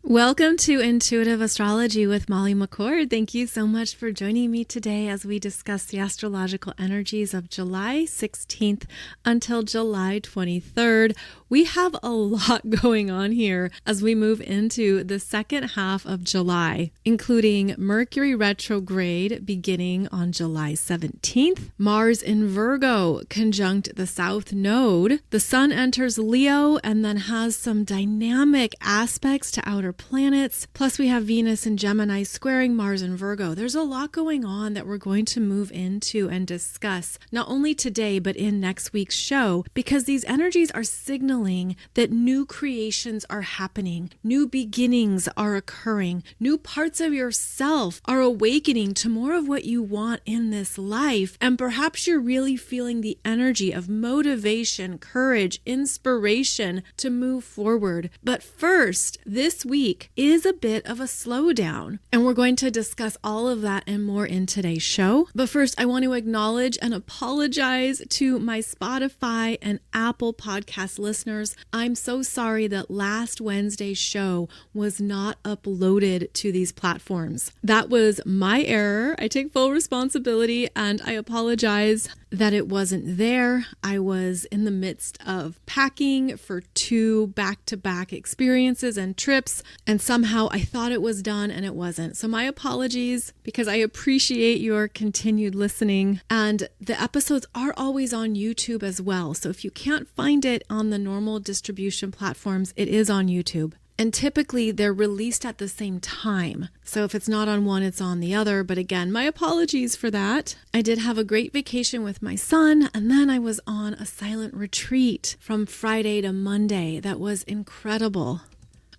Welcome to Intuitive Astrology with Molly McCord. Thank you so much for joining me today as we discuss the astrological energies of July 16th until July 23rd. We have a lot going on here as we move into the second half of July, including Mercury retrograde beginning on July 17th, Mars in Virgo conjunct the South Node, the Sun enters Leo and then has some dynamic aspects to outer planets, plus we have Venus in Gemini squaring Mars in Virgo. There's a lot going on that we're going to move into and discuss, not only today, but in next week's show, because these energies are signaling that new creations are happening, new beginnings are occurring, new parts of yourself are awakening to more of what you want in this life, and perhaps you're really feeling the energy of motivation, courage, inspiration to move forward. But first, this week is a bit of a slowdown, and we're going to discuss all of that and more in today's show. But first, I want to acknowledge and apologize to my Spotify and Apple podcast listeners. I'm so sorry that last Wednesday's show was not uploaded to these platforms. That was my error. I take full responsibility and I apologize that it wasn't there. I was in the midst of packing for 2 back-to-back experiences and trips, and somehow I thought it was done and it wasn't. So my apologies, because I appreciate your continued listening. And the episodes are always on YouTube as well. So if you can't find it on the normal distribution platforms, it is on YouTube. And typically they're released at the same time. So if it's not on one, it's on the other. But again, my apologies for that. I did have a great vacation with my son, and then I was on a silent retreat from Friday to Monday. That was incredible.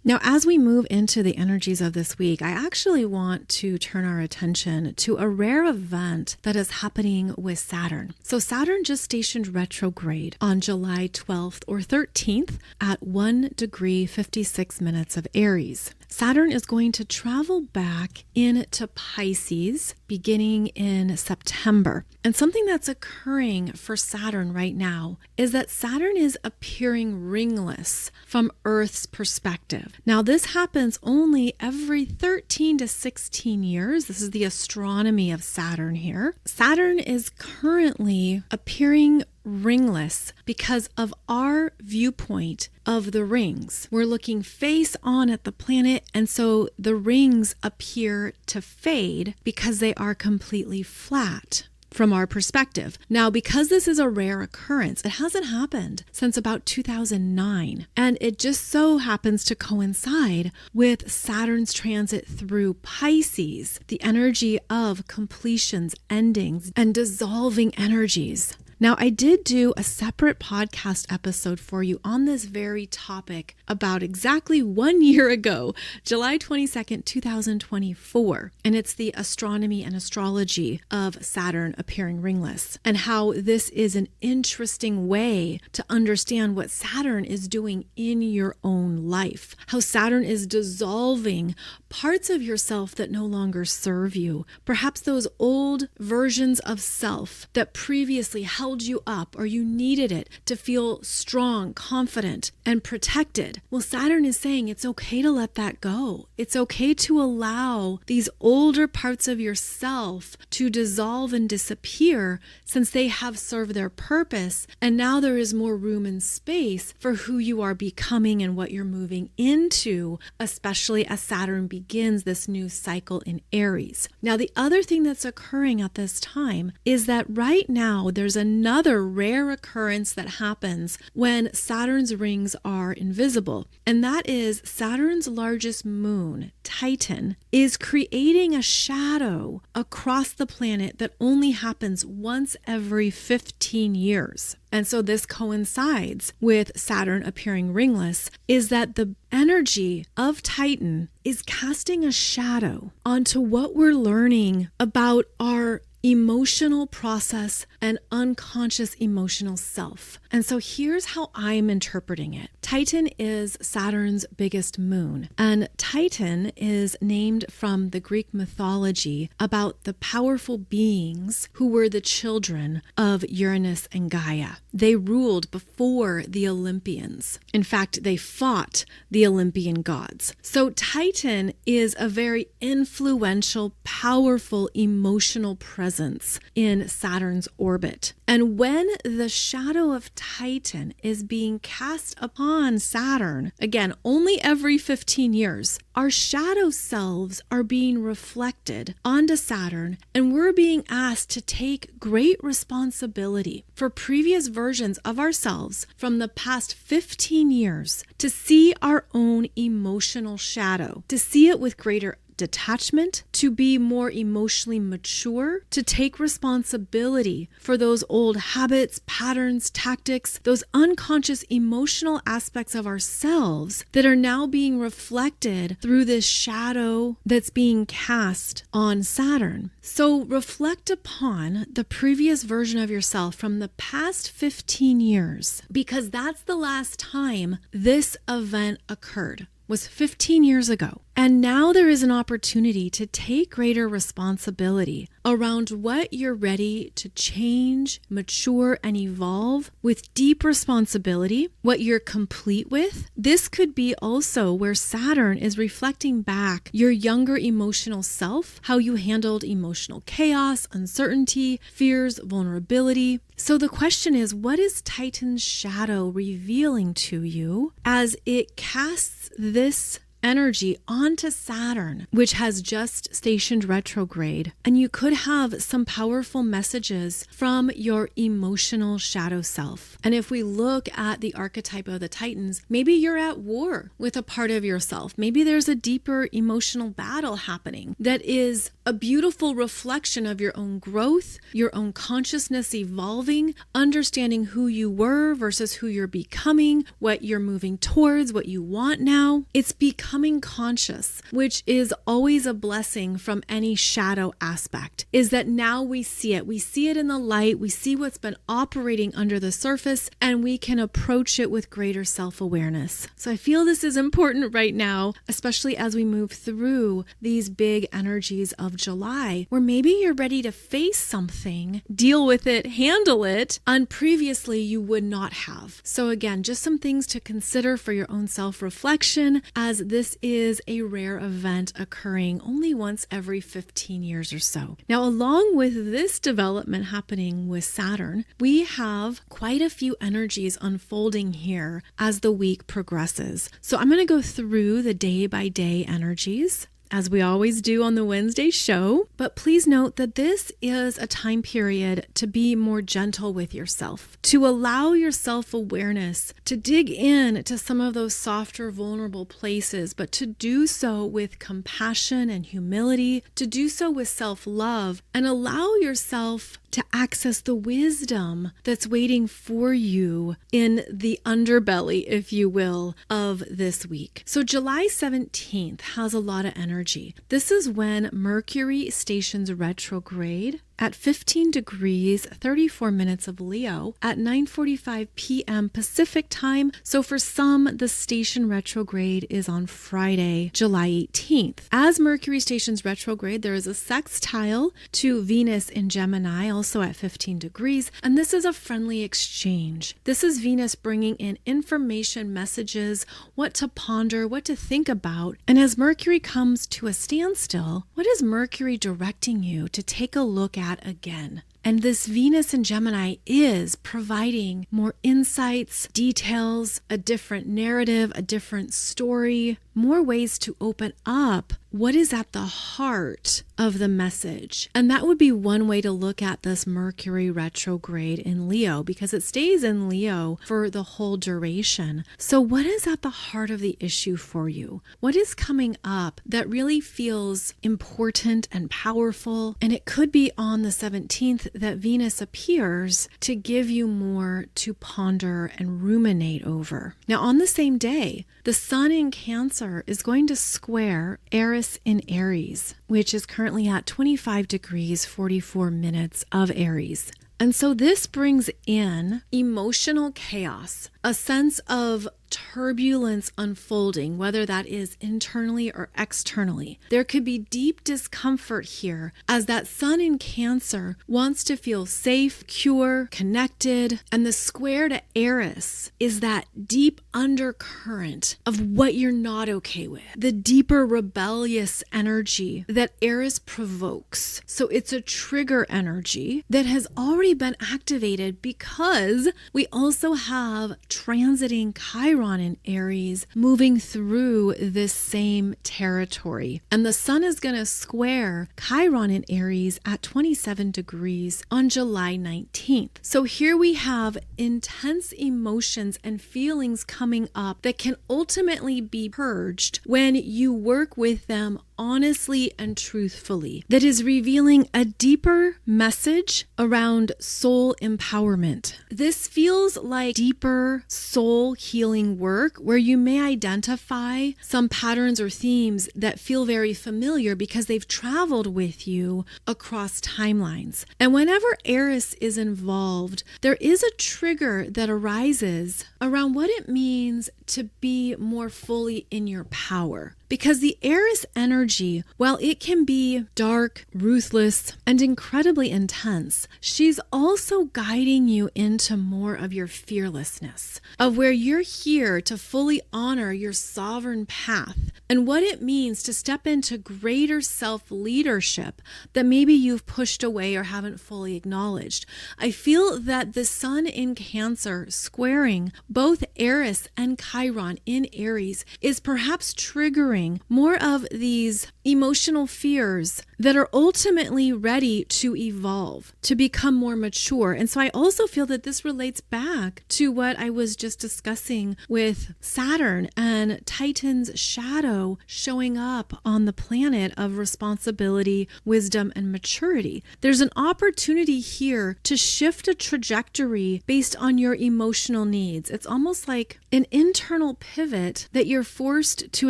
Now, as we move into the energies of this week, I actually want to turn our attention to a rare event that is happening with Saturn. So Saturn just stationed retrograde on July 12th or 13th at 1 degree 56 minutes of Aries. Saturn is going to travel back into Pisces beginning in September. And something that's occurring for Saturn right now is that Saturn is appearing ringless from Earth's perspective. Now, this happens only every 13 to 16 years. This is the astronomy of Saturn here. Saturn is currently appearing ringless because of our viewpoint of the rings. We're looking face on at the planet, and so the rings appear to fade because they are completely flat from our perspective. Now, because this is a rare occurrence, it hasn't happened since about 2009, and it just so happens to coincide with Saturn's transit through Pisces, the energy of completions, endings, and dissolving energies. Now, I did do a separate podcast episode for you on this very topic about exactly 1 year ago, July 22nd, 2024. And it's the astronomy and astrology of Saturn appearing ringless, and how this is an interesting way to understand what Saturn is doing in your own life. How Saturn is dissolving parts of yourself that no longer serve you. Perhaps those old versions of self that previously held you up, or you needed it to feel strong, confident, and protected. Well, Saturn is saying it's okay to let that go. It's okay to allow these older parts of yourself to dissolve and disappear, since they have served their purpose, and now there is more room and space for who you are becoming and what you're moving into, especially as Saturn begins this new cycle in Eris. Now, the other thing that's occurring at this time is that right now there's another rare occurrence that happens when Saturn's rings are invisible, and that is Saturn's largest moon, Titan, is creating a shadow across the planet that only happens once every 15 years. And so this coincides with Saturn appearing ringless, is that the energy of Titan is casting a shadow onto what we're learning about our emotional process and unconscious emotional self. And so here's how I'm interpreting it. Titan is Saturn's biggest moon, and Titan is named from the Greek mythology about the powerful beings who were the children of Uranus and Gaia. They ruled before the Olympians. In fact, they fought the Olympian gods. So Titan is a very influential, powerful, emotional presence in Saturn's orbit. And when the shadow of Titan is being cast upon Saturn, again, only every 15 years, our shadow selves are being reflected onto Saturn, and we're being asked to take great responsibility for previous versions of ourselves from the past 15 years to see our own emotional shadow, to see it with greater detachment, to be more emotionally mature, to take responsibility for those old habits, patterns, tactics, those unconscious emotional aspects of ourselves that are now being reflected through this shadow that's being cast on Saturn. So reflect upon the previous version of yourself from the past 15 years, because that's the last time this event occurred. Was 15 years ago. And now there is an opportunity to take greater responsibility around what you're ready to change, mature, and evolve with deep responsibility, what you're complete with. This could be also where Saturn is reflecting back your younger emotional self, how you handled emotional chaos, uncertainty, fears, vulnerability. So the question is, what is Titan's shadow revealing to you as it casts this energy onto Saturn, which has just stationed retrograde? And you could have some powerful messages from your emotional shadow self. And if we look at the archetype of the Titans, maybe you're at war with a part of yourself. Maybe there's a deeper emotional battle happening that is a beautiful reflection of your own growth, your own consciousness evolving, understanding who you were versus who you're becoming, what you're moving towards, what you want now. It's becoming conscious, which is always a blessing from any shadow aspect, is that now we see it. We see it in the light. We see what's been operating under the surface, and we can approach it with greater self-awareness. So I feel this is important right now, especially as we move through these big energies of July, where maybe you're ready to face something, deal with it, handle it, and previously you would not have. So again, just some things to consider for your own self-reflection, as this is a rare event occurring only once every 15 years or so. Now, along with this development happening with Saturn, we have quite a few energies unfolding here as the week progresses. So I'm going to go through the day-by-day energies, as we always do on the Wednesday show. But please note that this is a time period to be more gentle with yourself, to allow your self-awareness to dig in to some of those softer, vulnerable places, but to do so with compassion and humility, to do so with self-love, and allow yourself to access the wisdom that's waiting for you in the underbelly, if you will, of this week. So July 17th has a lot of energy. This is when Mercury stations retrograde at 15 degrees, 34 minutes of Leo at 9:45 p.m. Pacific time. So for some, the station retrograde is on Friday, July 18th. As Mercury stations retrograde, there is a sextile to Venus in Gemini, also at 15 degrees. And this is a friendly exchange. This is Venus bringing in information, messages, what to ponder, what to think about. And as Mercury comes to a standstill, what is Mercury directing you to take a look at again? And this Venus in Gemini is providing more insights, details, a different narrative, a different story, more ways to open up what is at the heart of the message. And that would be one way to look at this Mercury retrograde in Leo, because it stays in Leo for the whole duration. So what is at the heart of the issue for you? What is coming up that really feels important and powerful? And it could be on the 17th that Venus appears to give you more to ponder and ruminate over. Now, on the same day, the Sun in Cancer is going to square Eris in Aries, which is currently at 25 degrees, 44 minutes of Aries. And so this brings in emotional chaos, a sense of turbulence unfolding, whether that is internally or externally. There could be deep discomfort here as that sun in Cancer wants to feel safe, secure, connected, and the square to Eris is that deep undercurrent of what you're not okay with, the deeper rebellious energy that Eris provokes. So it's a trigger energy that has already been activated because we also have transiting Chiron in Aries moving through this same territory. And the sun is going to square Chiron in Aries at 27 degrees on July 19th. So here we have intense emotions and feelings coming up that can ultimately be purged when you work with them honestly and truthfully. That is revealing a deeper message around soul empowerment. This feels like deeper soul healing work where you may identify some patterns or themes that feel very familiar because they've traveled with you across timelines. And whenever Eris is involved, there is a trigger that arises around what it means to be more fully in your power. Because the Eris energy, while it can be dark, ruthless, and incredibly intense, she's also guiding you into more of your fearlessness, of where you're here to fully honor your sovereign path and what it means to step into greater self-leadership that maybe you've pushed away or haven't fully acknowledged. I feel that the sun in Cancer squaring both Eris and Chiron in Aries is perhaps triggering more of these emotional fears that are ultimately ready to evolve, to become more mature. And so I also feel that this relates back to what I was just discussing with Saturn and Titan's shadow showing up on the planet of responsibility, wisdom, and maturity. There's an opportunity here to shift a trajectory based on your emotional needs. It's almost like an internal pivot that you're forced to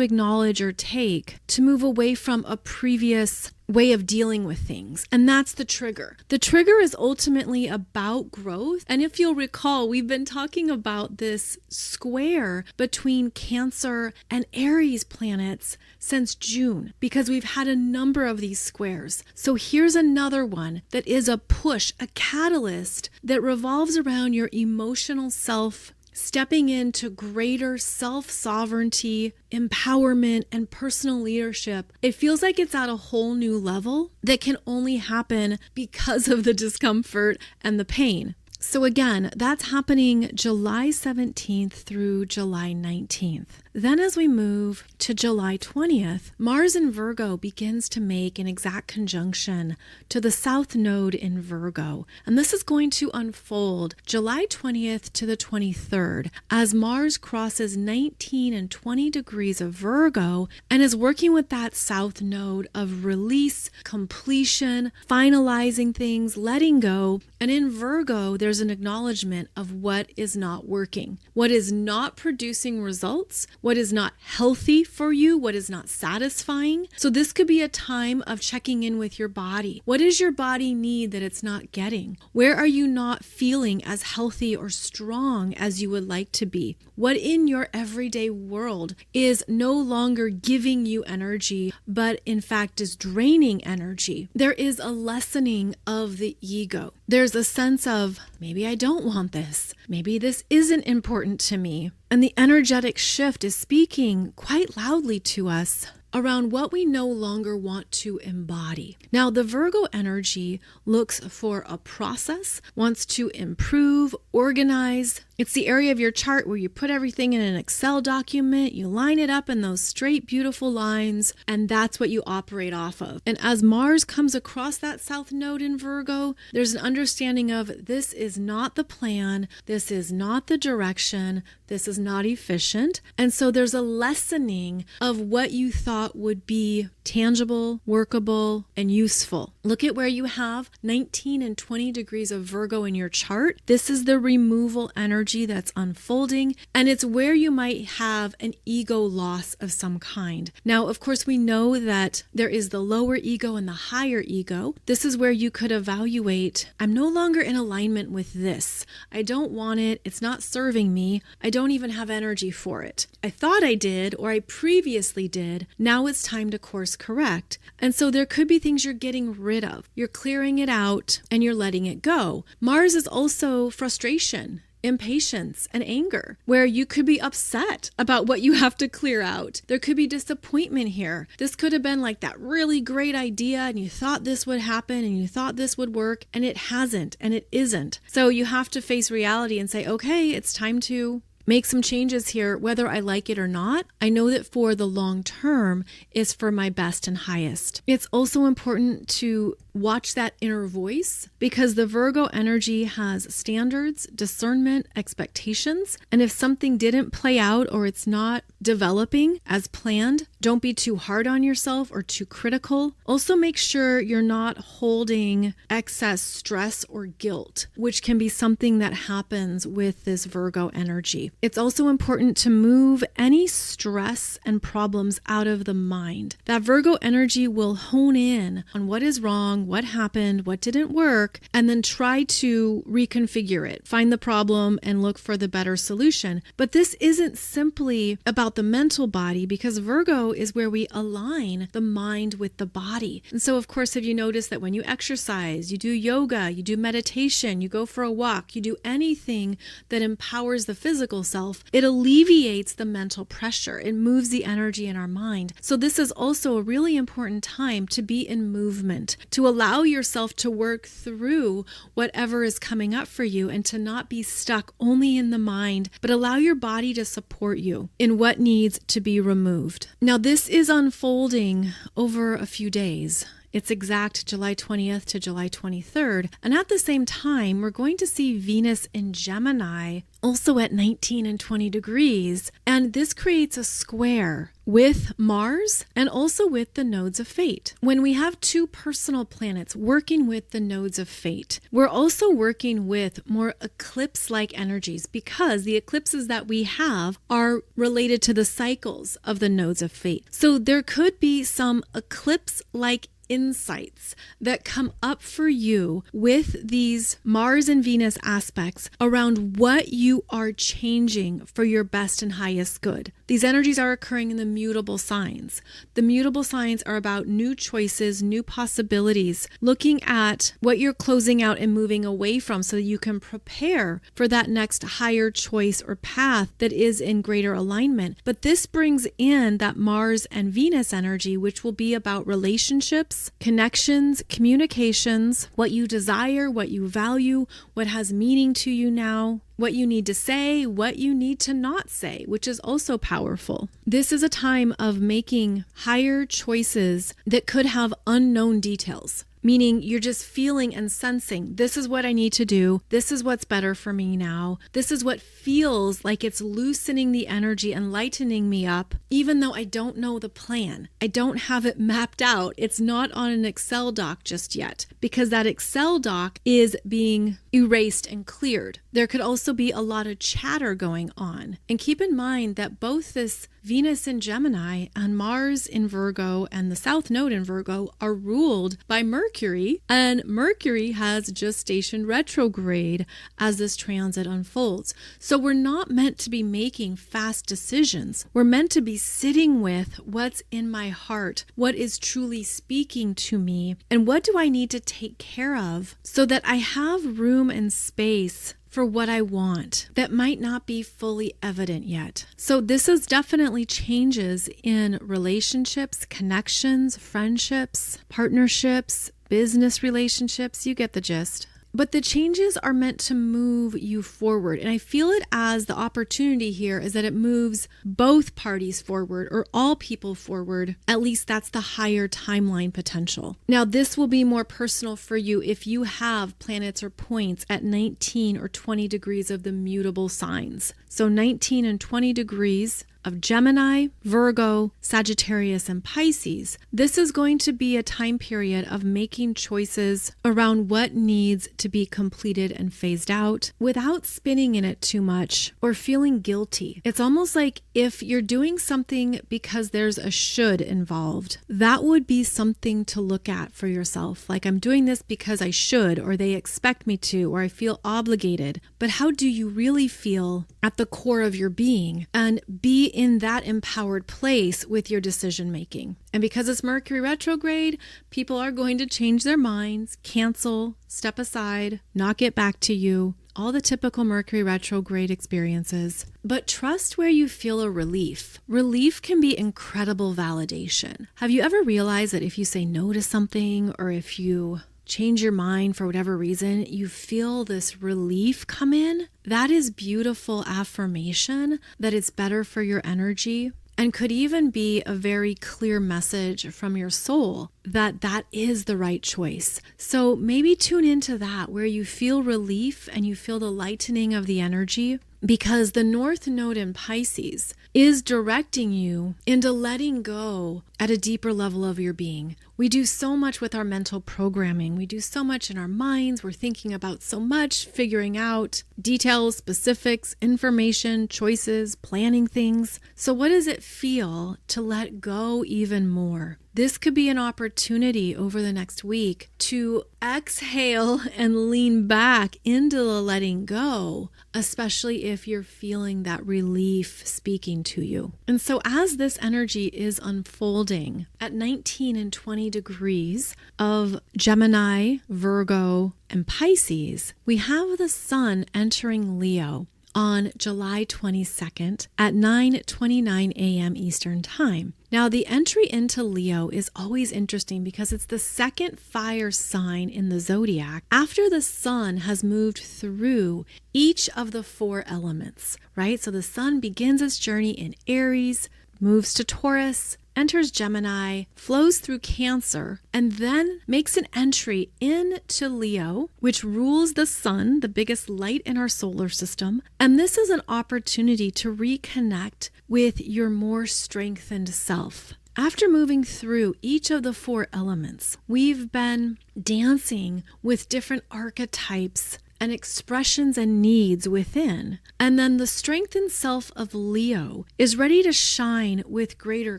acknowledge or take to move away from a previous way of dealing with things. And that's the trigger. The trigger is ultimately about growth. And if you'll recall, we've been talking about this square between Cancer and Aries planets since June, because we've had a number of these squares. So here's another one that is a push, a catalyst that revolves around your emotional self stepping into greater self-sovereignty, empowerment, and personal leadership. It feels like it's at a whole new level that can only happen because of the discomfort and the pain. So again, that's happening July 17th through July 19th. Then as we move to July 20th, Mars in Virgo begins to make an exact conjunction to the South Node in Virgo. And this is going to unfold July 20th to the 23rd as Mars crosses 19 and 20 degrees of Virgo and is working with that South Node of release, completion, finalizing things, letting go. And in Virgo, there's an acknowledgement of what is not working, what is not producing results, what is not healthy for you, what is not satisfying. So this could be a time of checking in with your body. What does your body need that it's not getting? Where are you not feeling as healthy or strong as you would like to be? What in your everyday world is no longer giving you energy, but in fact is draining energy? There is a lessening of the ego. There's a sense of, maybe I don't want this. Maybe this isn't important to me. And the energetic shift is speaking quite loudly to us around what we no longer want to embody. Now, the Virgo energy looks for a process, wants to improve, organize. It's the area of your chart where you put everything in an Excel document, you line it up in those straight, beautiful lines, and that's what you operate off of. And as Mars comes across that South Node in Virgo, there's an understanding of this is not the plan, this is not the direction, this is not efficient. And so there's a lessening of what you thought would be tangible, workable, and useful. Look at where you have 19 and 20 degrees of Virgo in your chart. This is the removal energy that's unfolding, and it's where you might have an ego loss of some kind. Now, of course, we know that there is the lower ego and the higher ego. This is where you could evaluate, I'm no longer in alignment with this. I don't want it. It's not serving me. I don't even have energy for it. I thought I did, or I previously did. Now it's time to course correct. And so there could be things you're getting rid of. You're clearing it out and you're letting it go. Mars is also frustration, impatience, and anger, where you could be upset about what you have to clear out. There could be disappointment here. This could have been like that really great idea, and you thought this would happen and you thought this would work, and it hasn't, and it isn't. So you have to face reality and say, okay, it's time to make some changes here, whether I like it or not. I know that for the long term is for my best and highest. It's also important to watch that inner voice, because the Virgo energy has standards, discernment, expectations. And if something didn't play out or it's not developing as planned, don't be too hard on yourself or too critical. Also make sure you're not holding excess stress or guilt, which can be something that happens with this Virgo energy. It's also important to move any stress and problems out of the mind. That Virgo energy will hone in on what is wrong, what happened, what didn't work, and then try to reconfigure it, find the problem, and look for the better solution. But this isn't simply about the mental body, because Virgo is where we align the mind with the body. And so, of course, have you noticed that when you exercise, you do yoga, you do meditation, you go for a walk, you do anything that empowers the physical self, it alleviates the mental pressure. It moves the energy in our mind. So this is also a really important time to be in movement, to allow yourself to work through whatever is coming up for you, and to not be stuck only in the mind, but allow your body to support you in what needs to be removed. Now, this is unfolding over a few days. It's exact July 20th to July 23rd. And at the same time, we're going to see Venus in Gemini also at 19 and 20 degrees. And this creates a square with Mars and also with the nodes of fate. When we have two personal planets working with the nodes of fate, we're also working with more eclipse-like energies, because the eclipses that we have are related to the cycles of the nodes of fate. So there could be some eclipse-like insights that come up for you with these Mars and Venus aspects around what you are changing for your best and highest good. These energies are occurring in the mutable signs. The mutable signs are about new choices, new possibilities, looking at what you're closing out and moving away from so that you can prepare for that next higher choice or path that is in greater alignment. But this brings in that Mars and Venus energy, which will be about relationships, connections, communications, what you desire, what you value, what has meaning to you now, what you need to say, what you need to not say, which is also powerful. This is a time of making higher choices that could have unknown details. Meaning you're just feeling and sensing, this is what I need to do. This is what's better for me now. This is what feels like it's loosening the energy and lightening me up, even though I don't know the plan. I don't have it mapped out. It's not on an Excel doc just yet, because that Excel doc is being erased and cleared. There could also be a lot of chatter going on. And keep in mind that both this Venus in Gemini and Mars in Virgo and the South Node in Virgo are ruled by Mercury, and Mercury has gestation retrograde as this transit unfolds. So we're not meant to be making fast decisions. We're meant to be sitting with what's in my heart, what is truly speaking to me, and what do I need to take care of so that I have room and space for what I want that might not be fully evident yet. So this is definitely changes in relationships, connections, friendships, partnerships, business relationships. You get the gist. But the changes are meant to move you forward. And I feel it as the opportunity here is that it moves both parties forward, or all people forward. At least that's the higher timeline potential. Now, this will be more personal for you if you have planets or points at 19 or 20 degrees of the mutable signs. So 19 and 20 degrees of Gemini, Virgo, Sagittarius, and Pisces, this is going to be a time period of making choices around what needs to be completed and phased out without spinning in it too much or feeling guilty. It's almost like if you're doing something because there's a should involved, that would be something to look at for yourself. Like, I'm doing this because I should, or they expect me to, or I feel obligated. But how do you really feel at the core of your being? And be in that empowered place with your decision making. And because it's Mercury retrograde, people are going to change their minds, cancel, step aside, not get back to you. All the typical Mercury retrograde experiences. But trust where you feel a relief. Relief can be incredible validation. Have you ever realized that if you say no to something, or if you change your mind for whatever reason, you feel this relief come in? That is beautiful affirmation that it's better for your energy, and could even be a very clear message from your soul that that is the right choice. So maybe tune into that, where you feel relief and you feel the lightening of the energy, because the North Node in Pisces is directing you into letting go at a deeper level of your being. We do so much with our mental programming. We do so much in our minds. We're thinking about so much, figuring out details, specifics, information, choices, planning things. So what does it feel to let go even more? This could be an opportunity over the next week to exhale and lean back into the letting go, especially if you're feeling that relief speaking to you. And so as this energy is unfolding at 19 and 20 degrees of Gemini, Virgo, and Pisces, we have the sun entering Leo on July 22nd at 9:29 a.m. Eastern Time. Now, the entry into Leo is always interesting because it's the second fire sign in the zodiac after the sun has moved through each of the four elements, right? So the sun begins its journey in Aries, moves to Taurus, enters Gemini, flows through Cancer, and then makes an entry into Leo, which rules the sun, the biggest light in our solar system. And this is an opportunity to reconnect with your more strengthened self. After moving through each of the four elements, we've been dancing with different archetypes and expressions and needs within. And then the strengthened self of Leo is ready to shine with greater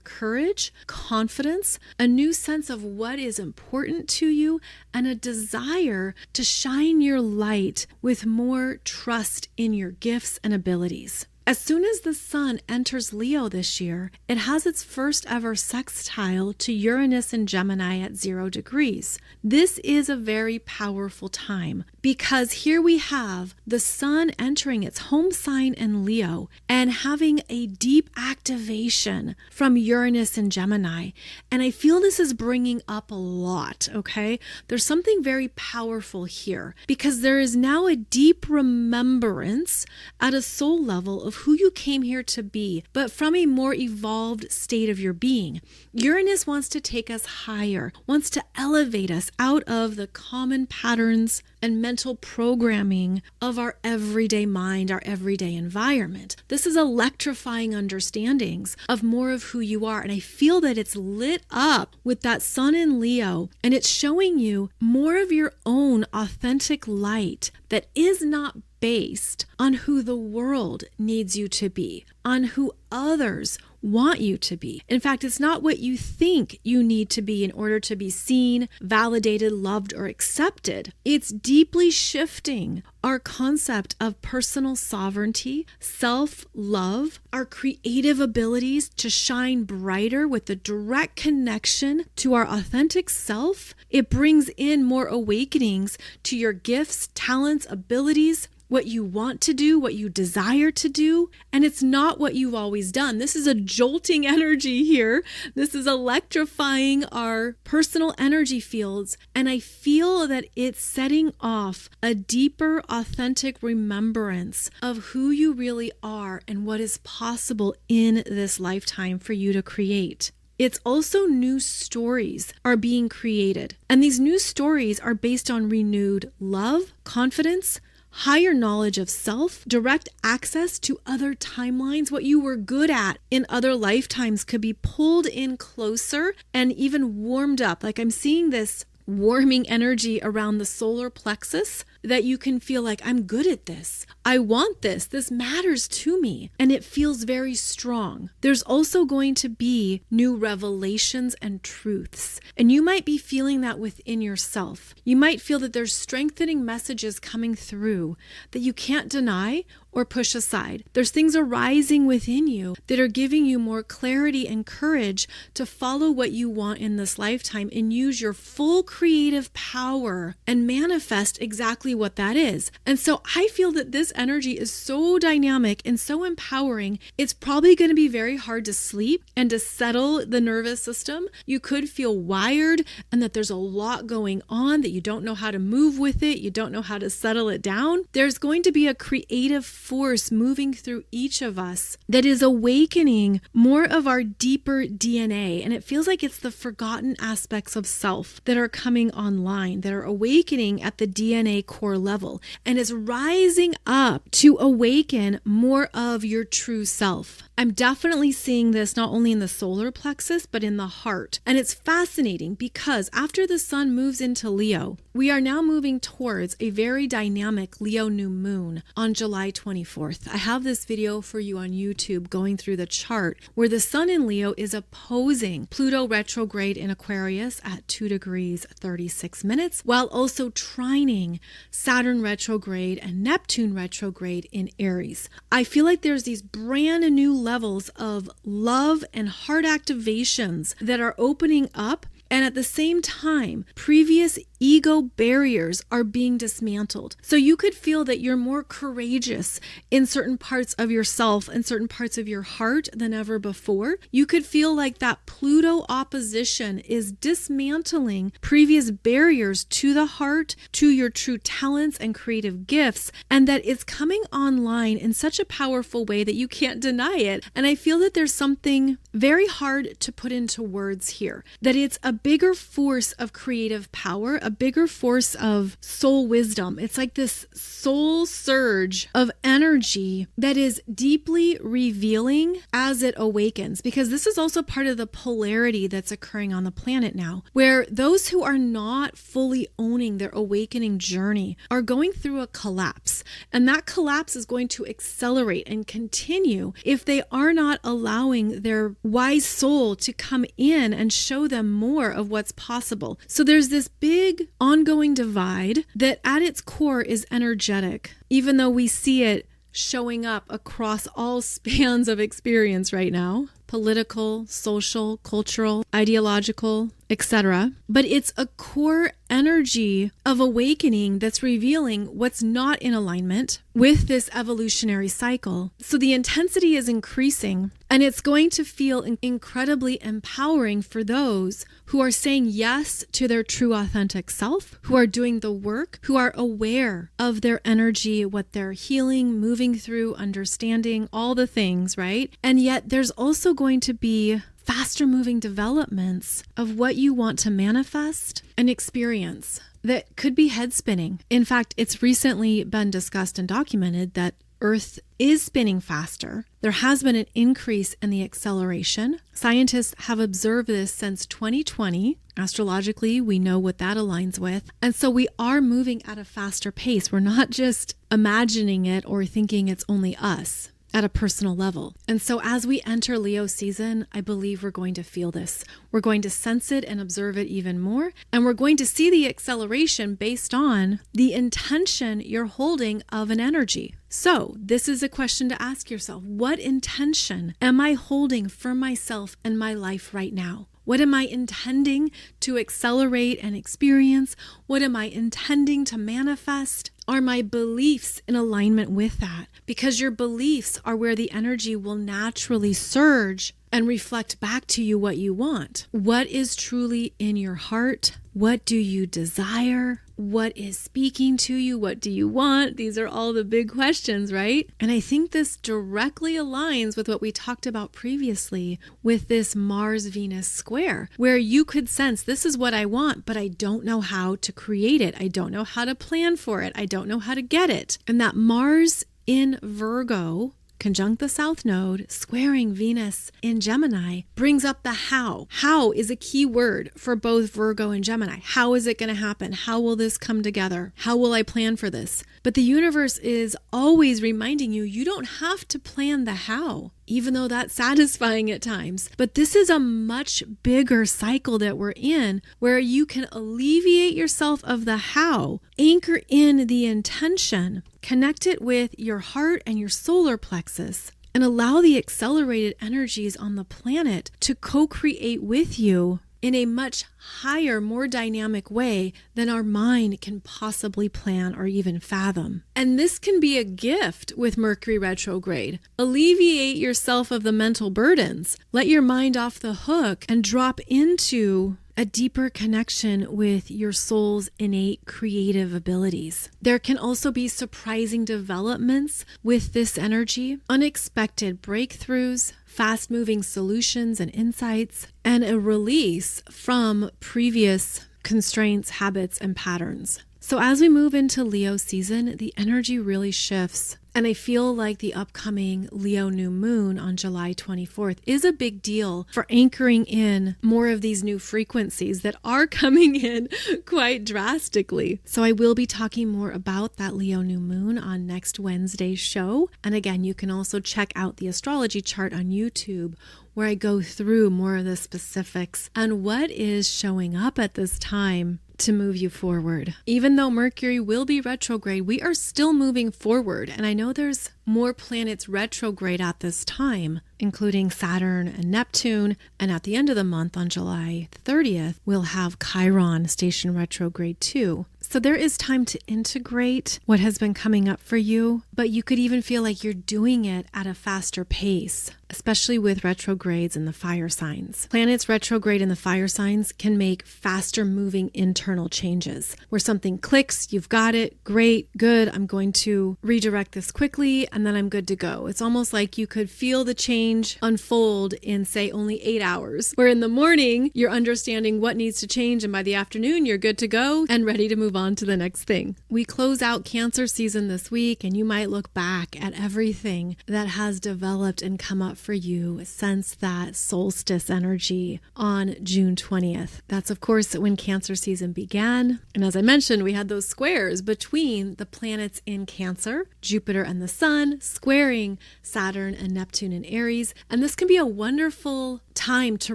courage, confidence, a new sense of what is important to you, and a desire to shine your light with more trust in your gifts and abilities. As soon as the sun enters Leo this year, it has its first ever sextile to Uranus and Gemini at 0 degrees. This is a very powerful time because here we have the sun entering its home sign in Leo and having a deep activation from Uranus and Gemini. And I feel this is bringing up a lot, okay? There's something very powerful here because there is now a deep remembrance at a soul level of who you came here to be, but from a more evolved state of your being. Uranus wants to take us higher, wants to elevate us out of the common patterns and mental programming of our everyday mind, our everyday environment. This is electrifying understandings of more of who you are. And I feel that it's lit up with that sun in Leo, and it's showing you more of your own authentic light that is not based on who the world needs you to be, on who others want you to be. In fact, it's not what you think you need to be in order to be seen, validated, loved, or accepted. It's deeply shifting our concept of personal sovereignty, self-love, our creative abilities to shine brighter with the direct connection to our authentic self. It brings in more awakenings to your gifts, talents, abilities, what you want to do, what you desire to do, and it's not what you've always done. This is a jolting energy here. This is electrifying our personal energy fields, and I feel that it's setting off a deeper, authentic remembrance of who you really are and what is possible in this lifetime for you to create. It's also new stories are being created, and these new stories are based on renewed love, confidence, higher knowledge of self, direct access to other timelines. What you were good at in other lifetimes could be pulled in closer and even warmed up. Like I'm seeing this warming energy around the solar plexus that you can feel like, I'm good at this. I want this. This matters to me. And it feels very strong. There's also going to be new revelations and truths. And you might be feeling that within yourself. You might feel that there's strengthening messages coming through that you can't deny or push aside. There's things arising within you that are giving you more clarity and courage to follow what you want in this lifetime and use your full creative power and manifest exactly what that is. And so I feel that this energy is so dynamic and so empowering. It's probably going to be very hard to sleep and to settle the nervous system. You could feel wired and that there's a lot going on, that you don't know how to move with it. You don't know how to settle it down. There's going to be a creative force moving through each of us that is awakening more of our deeper DNA. And it feels like it's the forgotten aspects of self that are coming online, that are awakening at the DNA core level, and is rising up to awaken more of your true self. I'm definitely seeing this not only in the solar plexus, but in the heart. And it's fascinating because after the sun moves into Leo, we are now moving towards a very dynamic Leo new moon on July 24th. I have this video for you on YouTube going through the chart where the sun in Leo is opposing Pluto retrograde in Aquarius at 2 degrees 36 minutes, while also trining Saturn retrograde and Neptune retrograde in Eris. I feel like there's these brand new levels of love and heart activations that are opening up. And at the same time, previous ego barriers are being dismantled. So you could feel that you're more courageous in certain parts of yourself and certain parts of your heart than ever before. You could feel like that Pluto opposition is dismantling previous barriers to the heart, to your true talents and creative gifts, and that it's coming online in such a powerful way that you can't deny it. And I feel that there's something very hard to put into words here, that it's a bigger force of creative power, a bigger force of soul wisdom. It's like this soul surge of energy that is deeply revealing as it awakens, because this is also part of the polarity that's occurring on the planet now, where those who are not fully owning their awakening journey are going through a collapse. And that collapse is going to accelerate and continue if they are not allowing their wise soul to come in and show them more of what's possible. So there's this big ongoing divide that at its core is energetic, even though we see it showing up across all spans of experience right now: political, social, cultural, ideological, etc. But it's a core energy of awakening that's revealing what's not in alignment with this evolutionary cycle. So the intensity is increasing, and it's going to feel incredibly empowering for those who are saying yes to their true authentic self, who are doing the work, who are aware of their energy, what they're healing, moving through, understanding, all the things, right? And yet there's also going to be faster moving developments of what you want to manifest and experience that could be head spinning. In fact, it's recently been discussed and documented that Earth is spinning faster. There has been an increase in the acceleration. Scientists have observed this since 2020. Astrologically, we know what that aligns with. And so we are moving at a faster pace. We're not just imagining it or thinking it's only us at a personal level. And so as we enter Leo season, I believe we're going to feel this. We're going to sense it and observe it even more. And we're going to see the acceleration based on the intention you're holding of an energy. So this is a question to ask yourself. What intention am I holding for myself and my life right now? What am I intending to accelerate and experience? What am I intending to manifest? Are my beliefs in alignment with that? Because your beliefs are where the energy will naturally surge and reflect back to you what you want. What is truly in your heart? What do you desire? What is speaking to you? What do you want? These are all the big questions, right? And I think this directly aligns with what we talked about previously with this Mars-Venus square, where you could sense this is what I want, but I don't know how to create it. I don't know how to plan for it. I don't don't know how to get it. And that Mars in Virgo conjunct the South Node, squaring Venus in Gemini, brings up the how. How is a key word for both Virgo and Gemini. How is it going to happen? How will this come together? How will I plan for this? But the universe is always reminding you, you don't have to plan the how, even though that's satisfying at times. But this is a much bigger cycle that we're in, where you can alleviate yourself of the how, anchor in the intention, connect it with your heart and your solar plexus, and allow the accelerated energies on the planet to co-create with you in a much higher, more dynamic way than our mind can possibly plan or even fathom. And this can be a gift with Mercury retrograde. Alleviate yourself of the mental burdens. Let your mind off the hook and drop into a deeper connection with your soul's innate creative abilities. There can also be surprising developments with this energy, unexpected breakthroughs, fast-moving solutions and insights, and a release from previous constraints, habits, and patterns. So as we move into Leo season, the energy really shifts. And I feel like the upcoming Leo new moon on July 24th is a big deal for anchoring in more of these new frequencies that are coming in quite drastically. So I will be talking more about that Leo new moon on next Wednesday's show. And again, you can also check out the astrology chart on YouTube, where I go through more of the specifics on what is showing up at this time to move you forward. Even though Mercury will be retrograde, we are still moving forward. And I know there's more planets retrograde at this time, including Saturn and Neptune. And at the end of the month on July 30th, we'll have Chiron station retrograde too. So there is time to integrate what has been coming up for you, but you could even feel like you're doing it at a faster pace, especially with retrogrades in the fire signs. Planets retrograde in the fire signs can make faster moving internal changes, where something clicks, you've got it, great, good, I'm going to redirect this quickly, and then I'm good to go. It's almost like you could feel the change unfold in, say, only 8 hours, where in the morning, you're understanding what needs to change, and by the afternoon, you're good to go and ready to move on to the next thing. We close out Cancer season this week, and you might look back at everything that has developed and come up for you since that solstice energy on June 20th. That's, of course, when Cancer season began. And as I mentioned, we had those squares between the planets in Cancer, Jupiter and the Sun, squaring Saturn and Neptune in Aries. And this can be a wonderful time to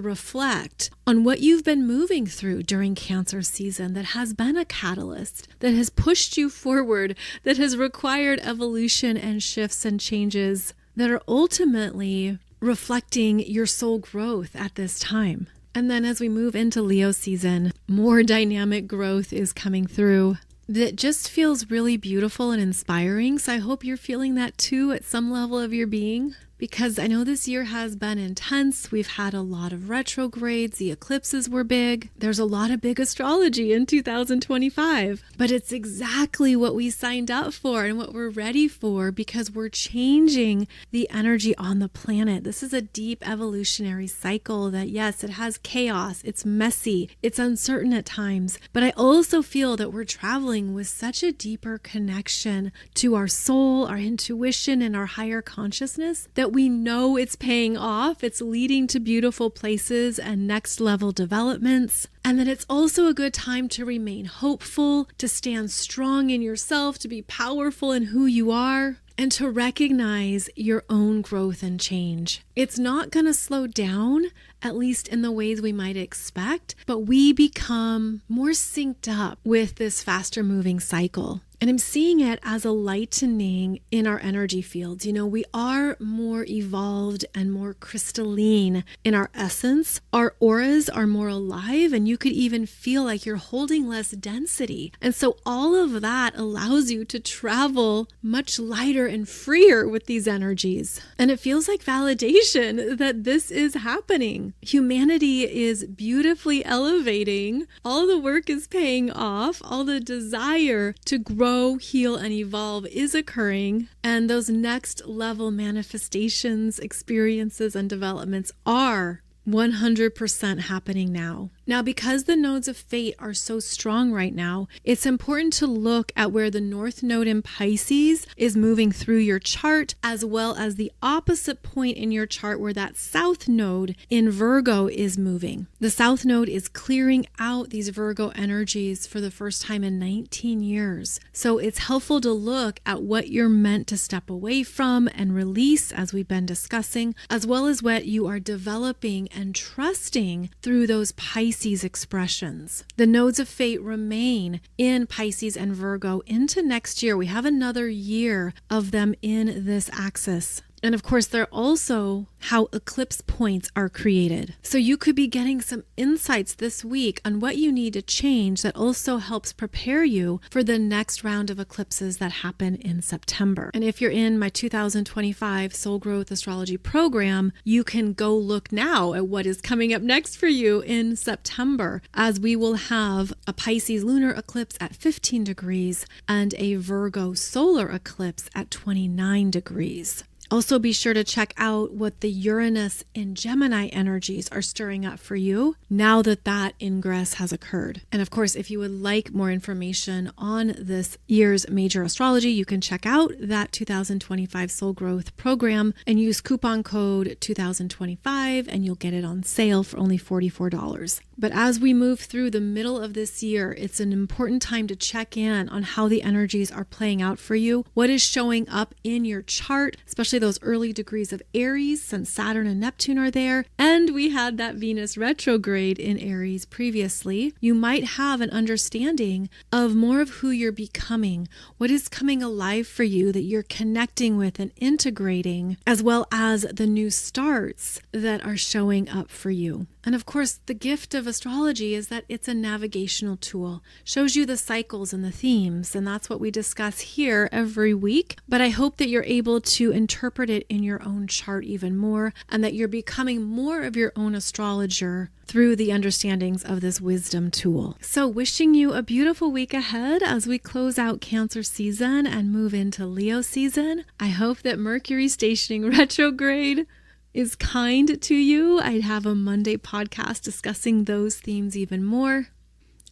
reflect on what you've been moving through during Cancer season that has been a catalyst, that has pushed you forward, that has required evolution and shifts and changes that are ultimately reflecting your soul growth at this time. And then as we move into Leo season, more dynamic growth is coming through that just feels really beautiful and inspiring. So I hope you're feeling that too at some level of your being, because I know this year has been intense. We've had a lot of retrogrades. The eclipses were big. There's a lot of big astrology in 2025, but it's exactly what we signed up for and what we're ready for, because we're changing the energy on the planet. This is a deep evolutionary cycle that, yes, it has chaos. It's messy. It's uncertain at times, but I also feel that we're traveling with such a deeper connection to our soul, our intuition, and our higher consciousness that we know it's paying off. It's leading to beautiful places and next level developments. And that it's also a good time to remain hopeful, to stand strong in yourself, to be powerful in who you are, and to recognize your own growth and change. It's not going to slow down, at least in the ways we might expect, but we become more synced up with this faster moving cycle. And I'm seeing it as a lightening in our energy fields. You know, we are more evolved and more crystalline in our essence. Our auras are more alive, and you could even feel like you're holding less density. And so all of that allows you to travel much lighter and freer with these energies. And it feels like validation that this is happening. Humanity is beautifully elevating. All the work is paying off. All the desire to grow, heal, and evolve is occurring, and those next level manifestations, experiences, and developments are 100% happening now. Now, because the nodes of fate are so strong right now, it's important to look at where the North Node in Pisces is moving through your chart, as well as the opposite point in your chart where that South Node in Virgo is moving. The South Node is clearing out these Virgo energies for the first time in 19 years. So it's helpful to look at what you're meant to step away from and release, as we've been discussing, as well as what you are developing and trusting through those Pisces expressions. The nodes of fate remain in Pisces and Virgo into next year. We have another year of them in this axis. And of course, they're also how eclipse points are created. So you could be getting some insights this week on what you need to change that also helps prepare you for the next round of eclipses that happen in September. And if you're in my 2025 Soul Growth Astrology program, you can go look now at what is coming up next for you in September, as we will have a Pisces lunar eclipse at 15 degrees and a Virgo solar eclipse at 29 degrees. Also, be sure to check out what the Uranus and Gemini energies are stirring up for you now that that ingress has occurred. And of course, if you would like more information on this year's major astrology, you can check out that 2025 Soul Growth program and use coupon code 2025 and you'll get it on sale for only $44. But as we move through the middle of this year, it's an important time to check in on how the energies are playing out for you, what is showing up in your chart, especially those early degrees of Aries, since Saturn and Neptune are there. And we had that Venus retrograde in Aries previously. You might have an understanding of more of who you're becoming, what is coming alive for you that you're connecting with and integrating, as well as the new starts that are showing up for you. And of course, the gift of astrology is that it's a navigational tool, shows you the cycles and the themes, and that's what we discuss here every week. But I hope that you're able to interpret it in your own chart even more, and that you're becoming more of your own astrologer through the understandings of this wisdom tool. So wishing you a beautiful week ahead as we close out Cancer season and move into Leo season. I hope that Mercury stationing retrograde is kind to you. I'd have a Monday podcast discussing those themes even more.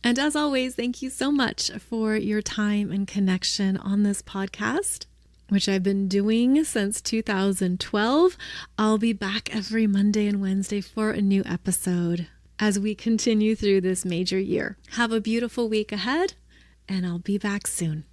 And as always, thank you so much for your time and connection on this podcast, which I've been doing since 2012. I'll be back every Monday and Wednesday for a new episode as we continue through this major year. Have a beautiful week ahead, and I'll be back soon.